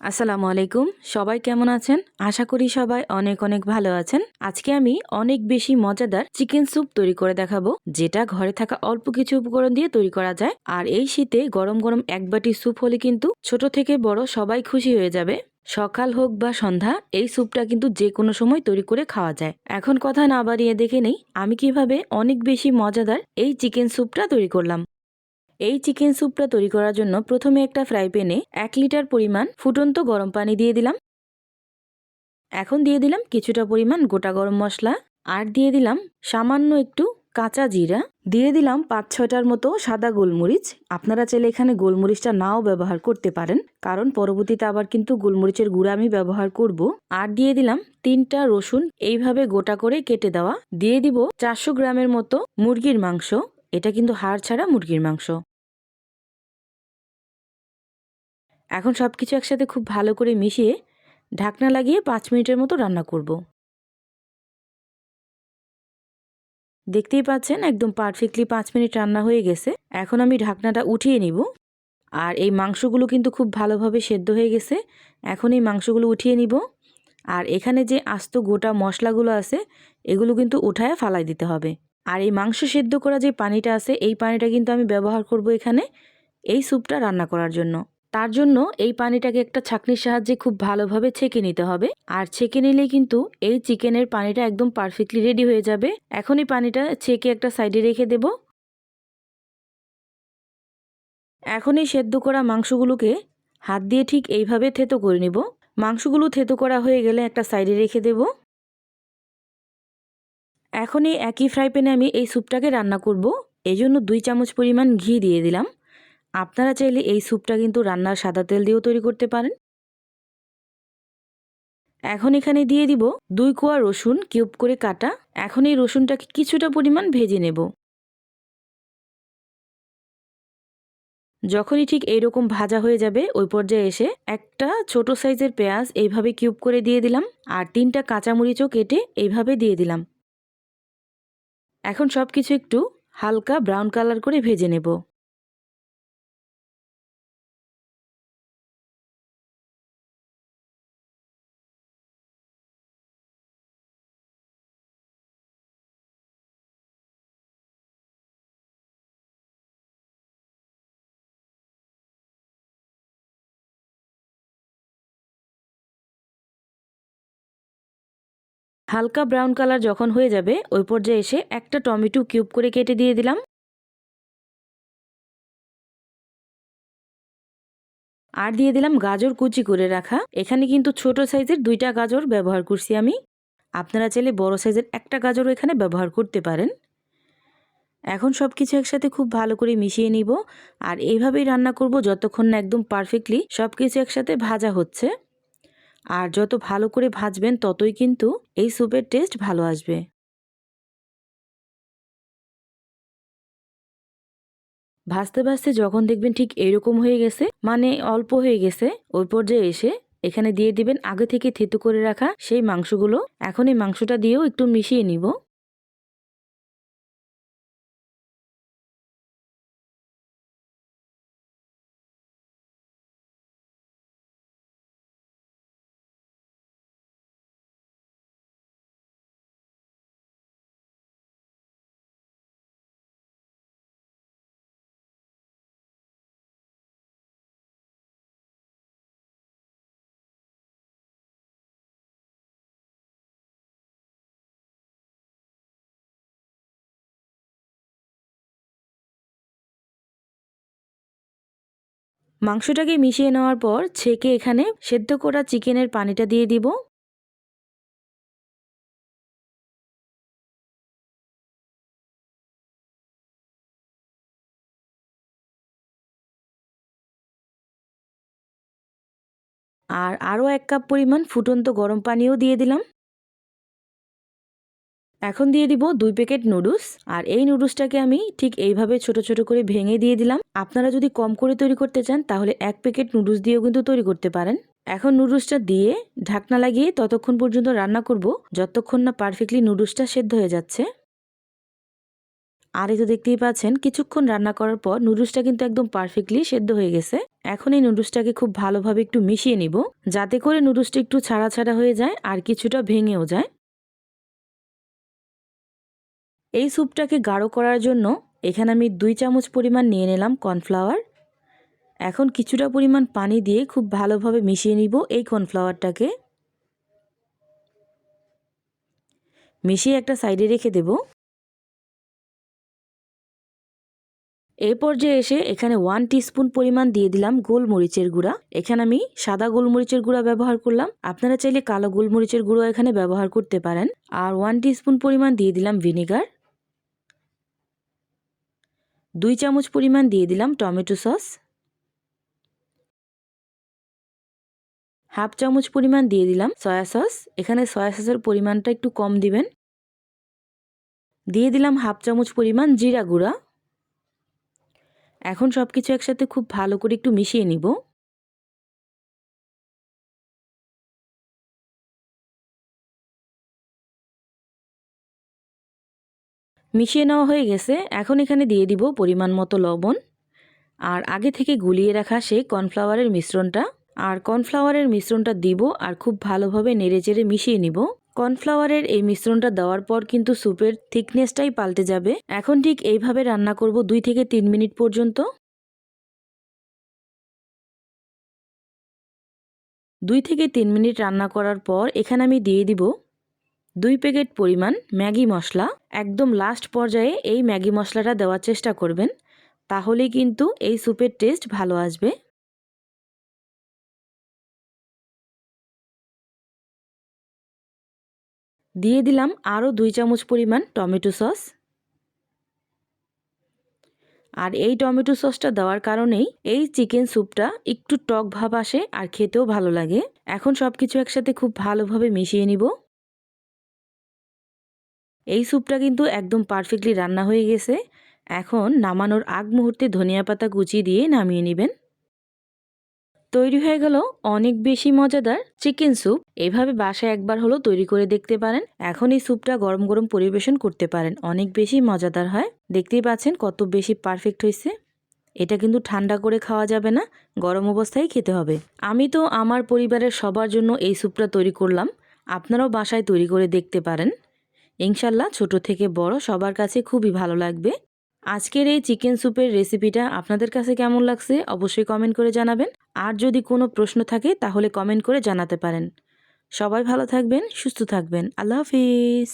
আসসালামু আলাইকুম। সবাই কেমন আছেন? আশা করি সবাই অনেক অনেক ভালো আছেন। আজকে আমি অনেক বেশি মজাদার চিকেন স্যুপ তৈরি করে দেখাবো, যেটা ঘরে থাকা অল্প কিছু উপকরণ দিয়ে তৈরি করা যায়। আর এই শীতে গরম গরম এক বাটি স্যুপ হলে কিন্তু ছোট থেকে বড় সবাই খুশি হয়ে যাবে। সকাল হোক বা সন্ধ্যা, এই স্যুপটা কিন্তু যে কোনো সময় তৈরি করে খাওয়া যায়। এখন কথা না বাড়িয়ে দেখে নেই আমি কিভাবে অনেক বেশি মজাদার এই চিকেন স্যুপটা তৈরি করলাম। এই চিকেন স্যুপটা তৈরি করার জন্য প্রথমে একটা ফ্রাই প্যানে 1 লিটার পরিমাণ ফুটন্ত গরম পানি দিয়ে দিলাম। এখন দিয়ে দিলাম কিছুটা পরিমাণ গোটা গরম মশলা, আর দিয়ে দিলাম সামান্য একটু কাঁচা জিরা, দিয়ে দিলাম 5-6টার মতো সাদা গোলমরিচ। আপনারা চাইলে এখানে গোলমরিচটা নাও ব্যবহার করতে পারেন, কারণ পরবর্তীতে আবার কিন্তু গোলমরিচের গুঁড়া আমি ব্যবহার করব। আর দিয়ে দিলাম 3টা রসুন এইভাবে গোটা করে কেটে দেওয়া। দিয়ে দিব 400 গ্রামের মতো মুরগির মাংস। এটা কিন্তু হাড় ছাড়া মুরগির মাংস। এখন সবকিছু একসাথে খুব ভালো করে মিশিয়ে ঢাকনা লাগিয়ে 5 মিনিটের মতো রান্না করব। দেখতেই পাচ্ছেন একদম পারফেক্টলি 5 মিনিট রান্না হয়ে গেছে। এখন আমি ঢাকনাটা উঠিয়ে নিব। আর এই মাংসগুলো কিন্তু খুব ভালোভাবে সেদ্ধ হয়ে গেছে। এখন এই মাংসগুলো উঠিয়ে নিব। আর এখানে যে আস্ত গোটা মশলাগুলো আছে এগুলো কিন্তু উঠায় ফালাই দিতে হবে। আর এই মাংস সেদ্ধ করা যে পানিটা আছে এই পানিটা কিন্তু আমি ব্যবহার করব এখানে এই স্যুপটা রান্না করার জন্য। তার জন্য এই পানিটাকে একটা ছাঁকনির সাহায্যে খুব ভালোভাবে ছেঁকে নিতে হবে। আর ছেঁকে নিলেই কিন্তু এই চিকেনের পানিটা একদম পারফেক্টলি রেডি হয়ে যাবে। এখন এই পানিটা ছেঁকে একটা সাইডে রেখে দেব। এখন এই সেদ্ধ করা মাংসগুলোকে হাত দিয়ে ঠিক এইভাবে থেতো করে নিব। মাংসগুলো থেতো করা হয়ে গেলে একটা সাইডে রেখে দেব। এখন এই একই ফ্রাই প্যানে আমি এই স্যুপটাকে রান্না করব। এই জন্য 2 চামচ পরিমাণ ঘি দিয়ে দিলাম। আপনারা চাইলে এই স্যুপটা কিন্তু রান্নার সাদা তেল দিয়েও তৈরি করতে পারেন। এখন এখানে দিয়ে দিব 2 কোয়া রসুন কিউব করে কাটা। এখন এই রসুনটাকে কিছুটা পরিমাণ ভেজে নেব। যখনই ঠিক এইরকম ভাজা হয়ে যাবে ওই পর্যায়ে এসে একটা ছোট সাইজের পেঁয়াজ এইভাবে কিউব করে দিয়ে দিলাম। আর 3টা কাঁচামরিচও কেটে এইভাবে দিয়ে দিলাম। এখন সবকিছু একটু হালকা ব্রাউন কালার করে ভেজে নেব। হালকা ব্রাউন কালার যখন হয়ে যাবে ওই পর্যায়ে এসে একটা টমেটো কিউব করে কেটে দিয়ে দিলাম। আর দিয়ে দিলাম গাজর কুচি করে রাখা। এখানে কিন্তু ছোট সাইজের 2টা গাজর ব্যবহার করছি আমি। আপনারা চাইলে বড় সাইজের একটা গাজরও এখানে ব্যবহার করতে পারেন। এখন সবকিছু একসাথে খুব ভালো করে মিশিয়ে নিব। আর এইভাবেই রান্না করব যতক্ষণ না একদম পারফেক্টলি সবকিছু একসাথে ভাজা হচ্ছে। আর যত ভালো করে ভাজবেন ততই কিন্তু এই স্যুপের টেস্ট ভালো আসবে। ভাজতে ভাজতে যখন দেখবেন ঠিক এরকম হয়ে গেছে, মানে অল্প হয়ে গেছে, ওই পর্যায়ে এসে এখানে দিয়ে দিবেন আগে থেকে থেতো করে রাখা সেই মাংসগুলো। এখন এই মাংসটা দিয়েও একটু মিশিয়ে নিব। মাংসটাকে মিশিয়ে নেওয়ার পর ছেঁকে এখানে সেদ্ধ করা চিকেনের পানিটা দিয়ে দিব। আর আরও 1 কাপ পরিমাণ ফুটন্ত গরম পানিও দিয়ে দিলাম। এখন দিয়ে দিব 2 প্যাকেট নুডলস। আর এই নুডলসটাকে আমি ঠিক এইভাবে ছোট ছোট করে ভেঙে দিয়ে দিলাম। আপনারা যদি কম করে তৈরি করতে চান তাহলে 1 প্যাকেট নুডলস দিয়েও কিন্তু তৈরি করতে পারেন। এখন নুডলসটা দিয়ে ঢাকনা লাগিয়ে ততক্ষণ পর্যন্ত রান্না করব যতক্ষণ না পারফেক্টলি নুডলসটা সেদ্ধ হয়ে যাচ্ছে। আর এই তো দেখতেই পাচ্ছেন কিছুক্ষণ রান্না করার পর নুডলসটা কিন্তু একদম পারফেক্টলি সেদ্ধ হয়ে গেছে। এখন এই নুডলসটাকে খুব ভালোভাবে একটু মিশিয়ে নিব, যাতে করে নুডলসটা একটু ছাড়া ছাড়া হয়ে যায় আর কিছুটা ভেঙেও যায়। এই স্যুপটাকে গাঢ় করার জন্য এখানে আমি 2 চামচ পরিমাণ নিয়ে নিলাম কর্নফ্লাওয়ার। এখন কিছুটা পরিমাণ পানি দিয়ে খুব ভালোভাবে মিশিয়ে নিব এই কর্নফ্লাওয়ারটাকে। মিশিয়ে একটা সাইডে রেখে দেব। এই পর্যায়ে এসে এখানে 1 টিস্পুন পরিমাণ দিয়ে দিলাম গোলমরিচের গুঁড়া। এখানে আমি সাদা গোলমরিচের গুঁড়া ব্যবহার করলাম, আপনারা চাইলে কালো গোলমরিচের গুঁড়ো এখানে ব্যবহার করতে পারেন। আর 1 টিস্পুন পরিমাণ দিয়ে দিলাম ভিনেগার। 2 চামচ পরিমাণ দিয়ে দিলাম টমেটো সস। হাফ চামচ পরিমাণ দিয়ে দিলাম সয়া সস। এখানে সয়া সসের পরিমাণটা একটু কম দিবেন। দিয়ে দিলাম হাফ চামচ পরিমাণ জিরা গুঁড়া। এখন সবকিছু একসাথে খুব ভালো করে একটু মিশিয়ে নিব। মিশিয়ে নেওয়া হয়ে গেছে। এখন এখানে দিয়ে দিব পরিমাণ মতো লবণ আর আগে থেকে গুলিয়ে রাখা সেই কর্নফ্লাওয়ারের মিশ্রণটা। আর কর্নফ্লাওয়ারের মিশ্রণটা দিব আর খুব ভালোভাবে নেড়েচেড়ে মিশিয়ে নিব। কর্নফ্লাওয়ারের এই মিশ্রণটা দেওয়ার পর কিন্তু স্যুপের থিকনেসটাই পাল্টে যাবে। এখন ঠিক এইভাবে রান্না করব 2 থেকে 3 মিনিট পর্যন্ত। 2 থেকে 3 মিনিট রান্না করার পর এখানে আমি দিয়ে দিব 2 প্যাকেট পরিমাণ ম্যাগি মশলা। একদম লাস্ট পর্যায়ে এই ম্যাগি মশলাটা দেওয়ার চেষ্টা করবেন, তাহলেই কিন্তু এই স্যুপের টেস্ট ভালো আসবে। দিয়ে দিলাম আরও 2 চামচ পরিমাণ টমেটো সস। আর এই টমেটো সসটা দেওয়ার কারণেই এই চিকেন স্যুপটা একটু টক ভাব আসে আর খেতেও ভালো লাগে। এখন সবকিছু একসাথে খুব ভালোভাবে মিশিয়ে নিব। এই স্যুপটা কিন্তু একদম পারফেক্টলি রান্না হয়ে গেছে। এখন নামানোর আগ মুহূর্তে ধনিয়া পাতা কুচি দিয়ে নামিয়ে নেবেন। তৈরি হয়ে গেল অনেক বেশি মজাদার চিকেন স্যুপ। এভাবে বাসায় একবার হলো তৈরি করে দেখতে পারেন। এখন এই স্যুপটা গরম গরম পরিবেশন করতে পারেন, অনেক বেশি মজাদার হয়। দেখতেই পাচ্ছেন কত বেশি পারফেক্ট হয়েছে। এটা কিন্তু ঠান্ডা করে খাওয়া যাবে না, গরম অবস্থায় খেতে হবে। আমি তো আমার পরিবারের সবার জন্য এই স্যুপটা তৈরি করলাম, আপনারাও বাসায় তৈরি করে দেখতে পারেন। ইনশাল্লাহ ছোট থেকে বড় সবার কাছে খুবই ভালো লাগবে। আজকের এই চিকেন স্যুপের রেসিপিটা আপনাদের কাছে কেমন লাগছে অবশ্যই কমেন্ট করে জানাবেন। আর যদি কোনো প্রশ্ন থাকে তাহলে কমেন্ট করে জানাতে পারেন। সবাই ভালো থাকবেন, সুস্থ থাকবেন। আল্লাহ হাফিজ।